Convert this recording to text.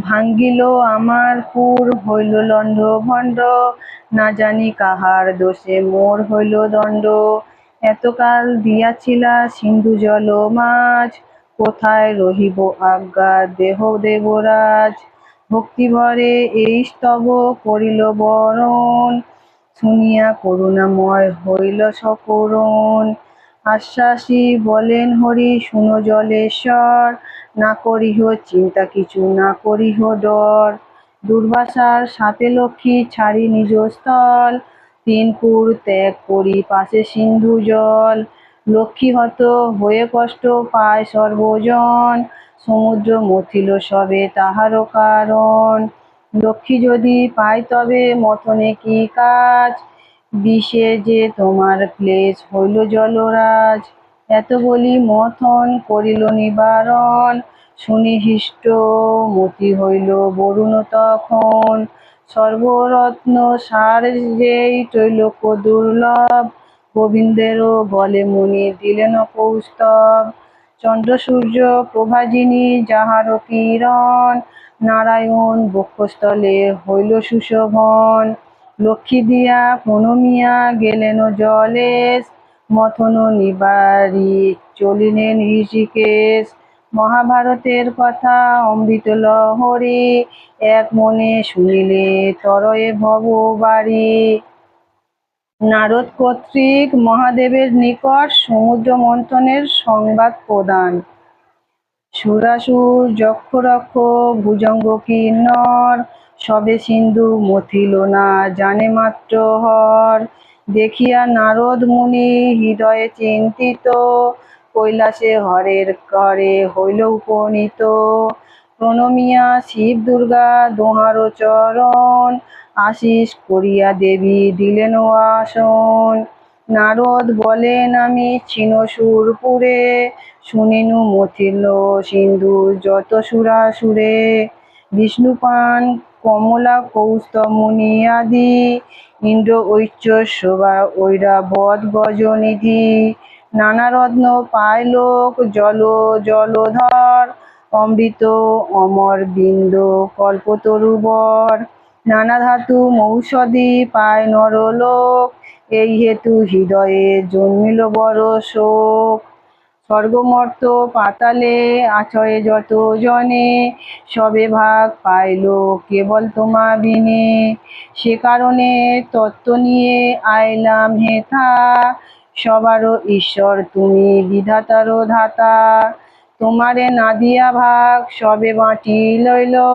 ভাঙ্গিল আমার পুর, হইল লণ্ড ভণ্ড, না জানি কাহার দোষে মোর হইল দণ্ড। এতকাল দিয়াছিলা সিন্ধু জল মাঝ, কোথায় রহিব আজ্ঞা দেহ দেবরাজ। ভক্তিভরে এই স্তব করিল বরণ, শুনিয়া করুণাময় হইল সকরুণ। আশ্বাসী বলেন হরি শুনো জলেশ্বর, না করিহ চিন্তা কিছু না করিহ ডর। দুর্বাসার সাপে লক্ষ্মী ছাড়ি নিজ স্থল, তিন পুর ত্যাগ করি পাশে সিন্ধু জল। লক্ষ্মী হত হয়ে কষ্ট পায় সর্বজন, সমুদ্র মথিল সবে তাহারও কারণ। লক্ষ্মী যদি পায় তবে মথনে কি কাজ, বিষে যে তোমার ক্লেশ হইল জলরাজ। এত বলি মথন করিল নিবারণ, শুনি হৃষ্ট মতি হইল বরুণ তখন। সর্বরত্ন সার যেই ত্রৈলোক্য দুর্লভ, গোবিন্দেরও গলে মণি দিলেন কৌস্তব। চন্দ্র সূর্য প্রভা যিনি যাহারও কিরণ, নারায়ণ বক্ষস্থলে হইল সুশোভন। লক্ষ্মী দিয়া প্রণমিয়া গেলেন জলেশ, মথন নিবারি চলিলেন ঋষিকেশ। মহাভারতের কথা অমৃত লহরী, এক মনে শুনিলে তরয়ে ভব বাড়ি। নারদ কর্তৃক মহাদেবের নিকট সমুদ্র মন্থনের সংবাদ প্রদান। সুরাসুর যক্ষ রক্ষ ভুজঙ্গ কিন্নর, সবে সিন্ধু মথিল না জানে মাত্র হর। দেখিয়া নারদ মুনি হৃদয়ে চিন্তিত, কৈলাসে হরের করে হইল উপনীত। প্রণমিয়া শিব দুর্গা দোহার চরণ, আশিস করিয়া দেবী দিলেন আসন। নারদ বলেন আমি ছিন সুরপুরে, শুনিনু মথিল সিন্ধু যত সুরাসুরে। বিষ্ণুপান কমলা কৌস্তব মুনি আদি, ইন্দ্র ঐশ্বর্যবা ঐরাবত গজনিধি। নানা রত্ন পায় লোক জল জলধর, অমৃত অমর বিন্দ কল্পতরুবর। নানা ধাতু মৌষধি পায় নরলোক, এই হেতু হৃদয়ে জন্মিল বড় শোক। স্বর্গমর্ত পাতালে আছয়ে যত জনে, সবে ভাগ পাইল কেবল তোমা বিনে। সে কারণে তত্ত্ব নিয়ে আইলাম হেথা, সবারও ঈশ্বর তুমি বিধাতারও ধাতা। তোমারে না দিয়া ভাগ সবে বাঁটি লইল,